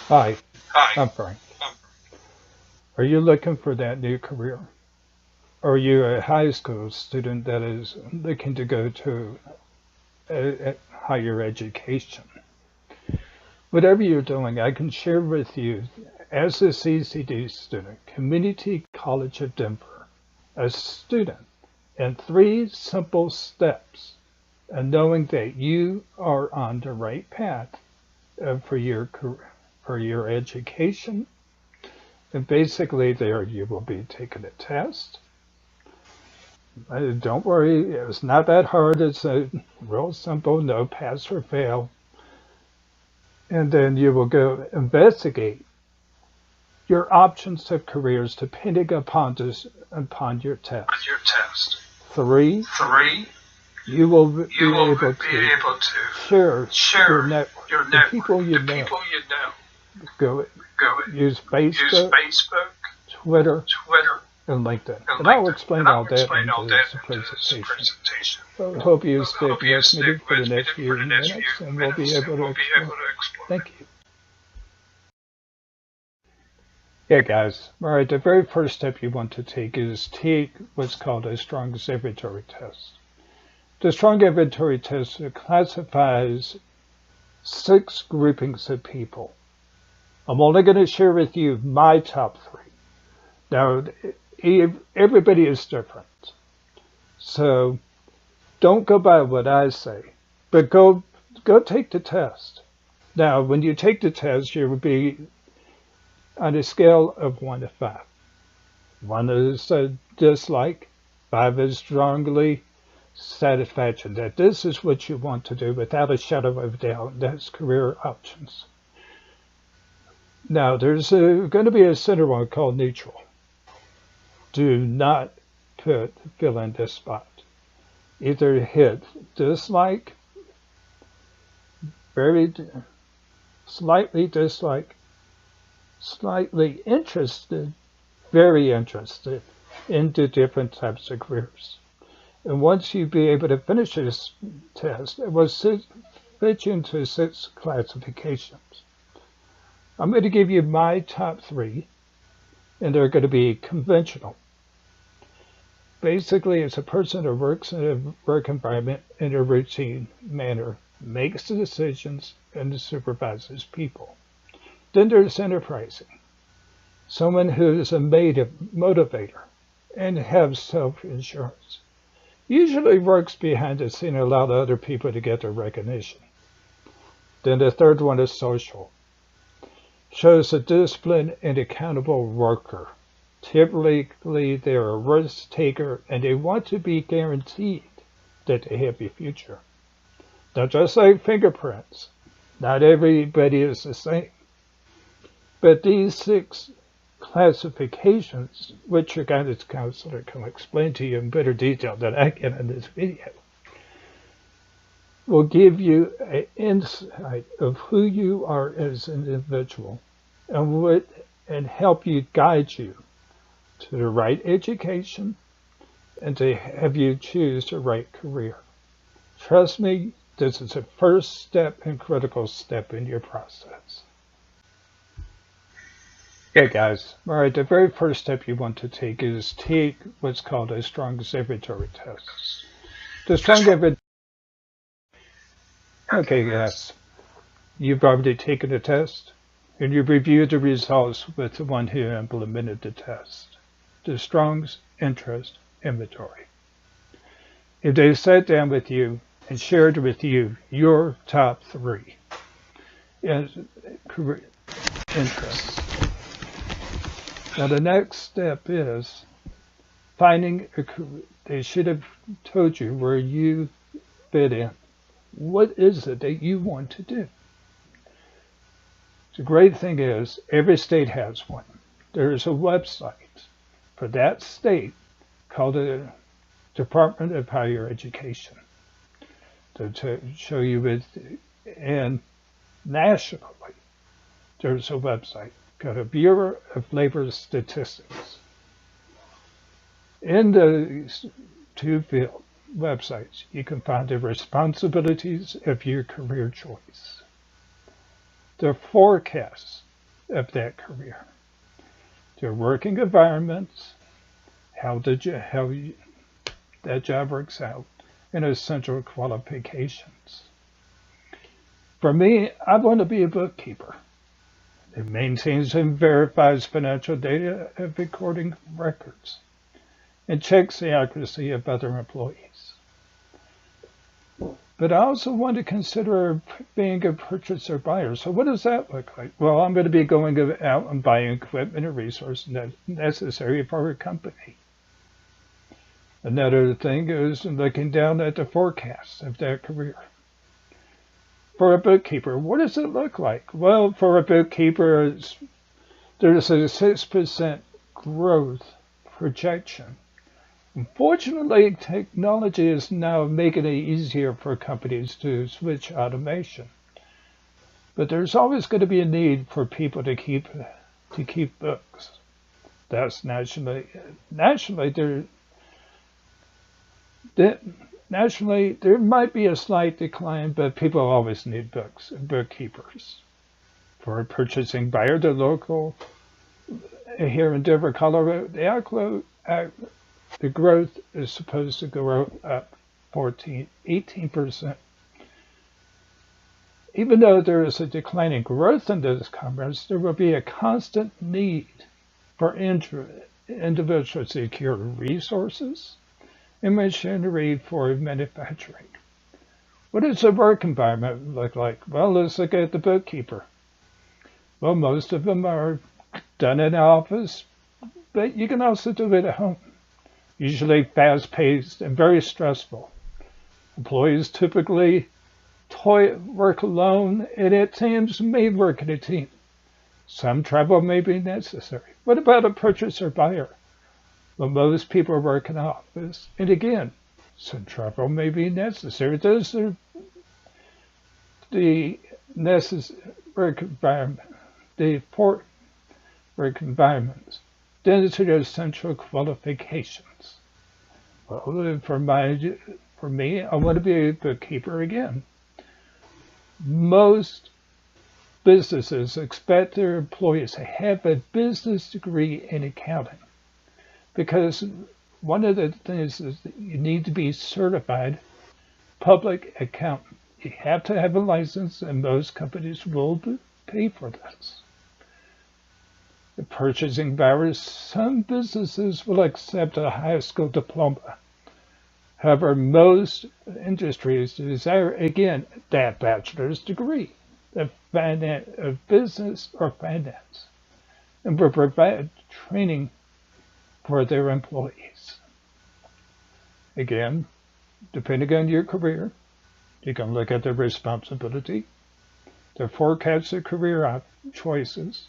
Hi, Hi. I'm Frank. Are you looking for that new career? Or are you a high school student that is looking to go to a higher education? Whatever you're doing, I can share with you, as a CCD student, Community College of Denver, a student, in three simple steps, and knowing that you are on the right path for your career, for your education. And basically, there you will be taking a test. Don't worry, it's not that hard. It's real simple, no pass or fail. And then you will go investigate your options of careers depending upon your On test. your test. Three, Three, you will you be will able be to able to share your share network, your the network, people you the know. people you know. Go Go use use Facebook, Facebook, Twitter, Twitter, and LinkedIn. and And I'll LinkedIn. explain And all I'll that explain in all that this in this presentation. presentation. I hope you I stick hope you with stick me for the with me next for few the next few minutes and we'll be minutes, and able to we'll be able explore. to explore. Thank you. Yeah, guys. All right, the very first step you want to take is take what's called a Strong's Inventory Test. The Strong Inventory Test classifies 6 groupings of people. I'm only going to share with you my top 3. Now, everybody is different. So don't go by what I say, but go take the test. Now, when you take the test, you will be on a scale of 1 to 5. 1 is a dislike, 5 is strongly satisfaction, that this is what you want to do without a shadow of doubt. That's career options. Now, there's going to be a center one called neutral. Do not fill in this spot. Either hit dislike, very slightly dislike, slightly interested, very interested into different types of careers. And once you be able to finish this test, it will fit you into 6 classifications. I'm going to give you my top 3, and they're going to be conventional. Basically, it's a person who works in a work environment in a routine manner, makes the decisions, and supervises people. Then there's enterprising, someone who is a motivator and has self-insurance. Usually works behind the scene and allow other people to get their recognition. Then the third one is social. Shows a disciplined and accountable worker. Typically, they're a risk taker and they want to be guaranteed that they have a future. Now, just like fingerprints, not everybody is the same. But these 6 classifications, which your guidance counselor can explain to you in better detail than I can in this video, will give you an insight of who you are as an individual and help you guide you to the right education and to have you choose the right career. Trust me, this is the first step and critical step in your process. Yeah, guys. All right, the very first step you want to take is take what's called a Strong's Inventory Test. The Strong Inventory. Okay, yes. You've already taken the test, and you've reviewed the results with the one who implemented the test. The Strong's Interest Inventory. If they sat down with you and shared with you your top 3 career interests. Now the next step is finding a career. They should have told you where you fit in. What is it that you want to do? The great thing is every state has one. There is a website for that state called the Department of Higher Education to show you with, and nationally there's a website called the Bureau of Labor Statistics. In the 2 field websites, you can find the responsibilities of your career choice, the forecasts of that career, their working environments, how that job works out, and essential qualifications. For me, I want to be a bookkeeper. It maintains and verifies financial data of recording records and checks the accuracy of other employees. But I also want to consider being a purchaser buyer. So what does that look like? Well, I'm going to be going out and buying equipment and resources necessary for a company. Another thing is looking down at the forecast of that career. For a bookkeeper, what does it look like? Well, for a bookkeeper, there's a 6% growth projection. Unfortunately, technology is now making it easier for companies to switch automation. But there's always going to be a need for people to keep books. That's nationally there might be a slight decline, but people always need books and bookkeepers. For a purchasing buyer, the local here in Denver, Colorado, the growth is supposed to go up 18%. Even though there is a declining growth in this commerce, there will be a constant need for individuals to secure resources and machinery for manufacturing. What does the work environment look like? Well, let's look at the bookkeeper. Well, most of them are done in the office, but you can also do it at home. Usually fast-paced and very stressful. Employees typically work alone, and at times may work in a team. Some travel may be necessary. What about a purchaser buyer? Well, most people work in the office, and again, some travel may be necessary. Those are the necessary work environment, the work environments. Then to the essential qualifications. Well, for me, I want to be a bookkeeper again. Most businesses expect their employees to have a business degree in accounting, because one of the things is that you need to be certified public accountant. You have to have a license, and most companies will pay for this. The purchasing buyers, some businesses will accept a high school diploma. However, most industries desire, again, that bachelor's degree of business or finance, and will provide training for their employees. Again, depending on your career, you can look at the responsibility, the forecasted career choices,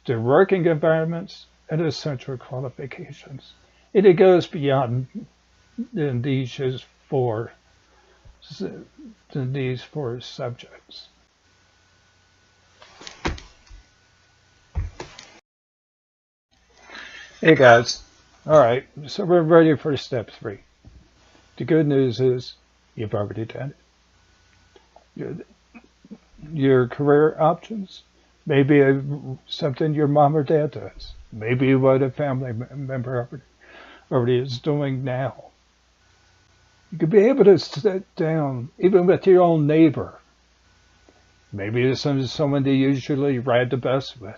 the working environments, and essential qualifications. And it goes beyond these four subjects. Hey guys, all right, so we're ready for step 3. The good news is you've already done it. Your career options, maybe something your mom or dad does, maybe what a family member already is doing now. You could be able to sit down, even with your own neighbor. Maybe it's someone they usually ride the bus with.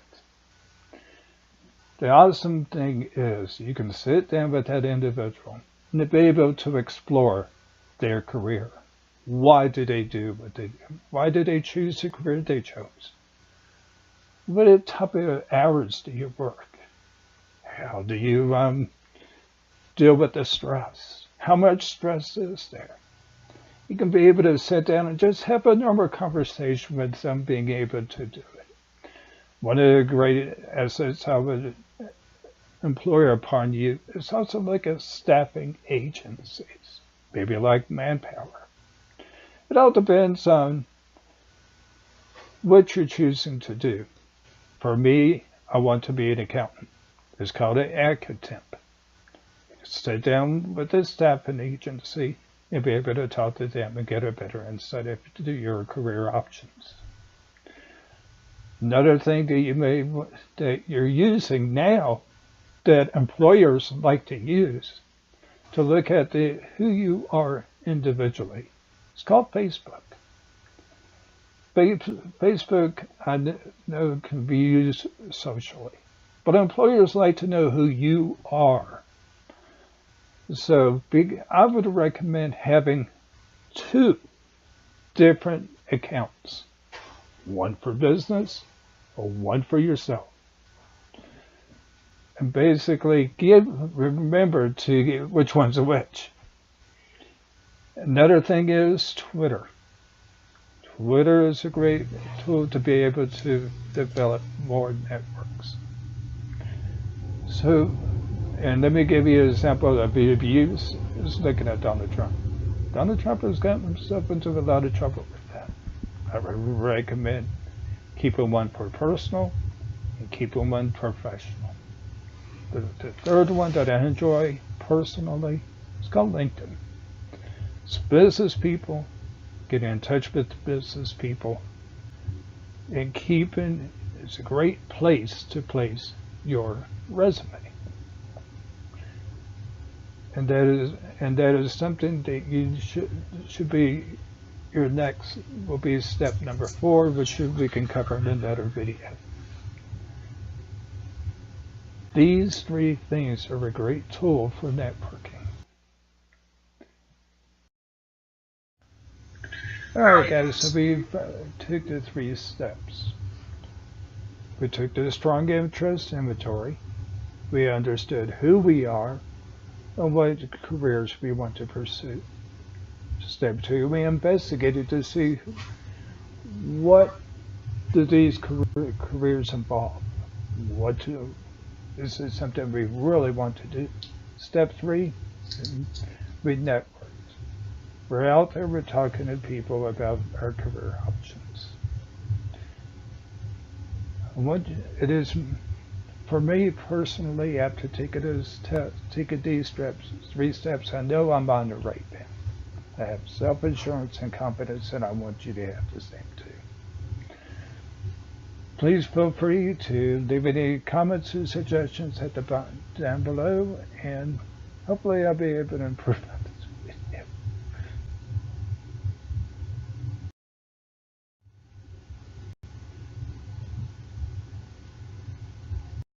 The awesome thing is you can sit down with that individual and be able to explore their career. Why do they do what they do? Why do they choose the career they chose? What type of hours do you work? How do you deal with the stress? How much stress is there? You can be able to sit down and just have a normal conversation with them, being able to do it. One of the great assets of an employer upon you is also like a staffing agencies, maybe like Manpower. It all depends on what you're choosing to do. For me, I want to be an accountant. It's called an accountant. Sit down with the staffing agency and be able to talk to them and get a better insight into your career options. Another thing that you're using now that employers like to use to look at who you are individually. It's called Facebook. Facebook, I know, can be used socially, but employers like to know who you are. So I would recommend having 2 different accounts, one for business or one for yourself. And basically remember to get which one's which. Another thing is Twitter. Twitter is a great tool to be able to develop more networks. So, and let me give you an example of abuse is looking at Donald Trump. Donald Trump has gotten himself into a lot of trouble with that. I would recommend keeping one for personal and keeping one professional. The third one that I enjoy personally is called LinkedIn. It's business people, getting in touch with business people, and it's a great place to place your resume. And that is something that you should be your next will be step number 4, which we can cover in another video. These 3 things are a great tool for networking. Alright guys, so we took the 3 steps. We took the strong interest inventory. We understood who we are and what careers we want to pursue. Step 2, we investigated to see what do these careers involve. Is it something we really want to do? Step 3, we networked. We're out there, we're talking to people about our career options. And what it is, for me personally, after taking these 3 steps, I know I'm on the right path. I have self-assurance and confidence, and I want you to have the same too. Please feel free to leave any comments or suggestions at the bottom down below, and hopefully I'll be able to improve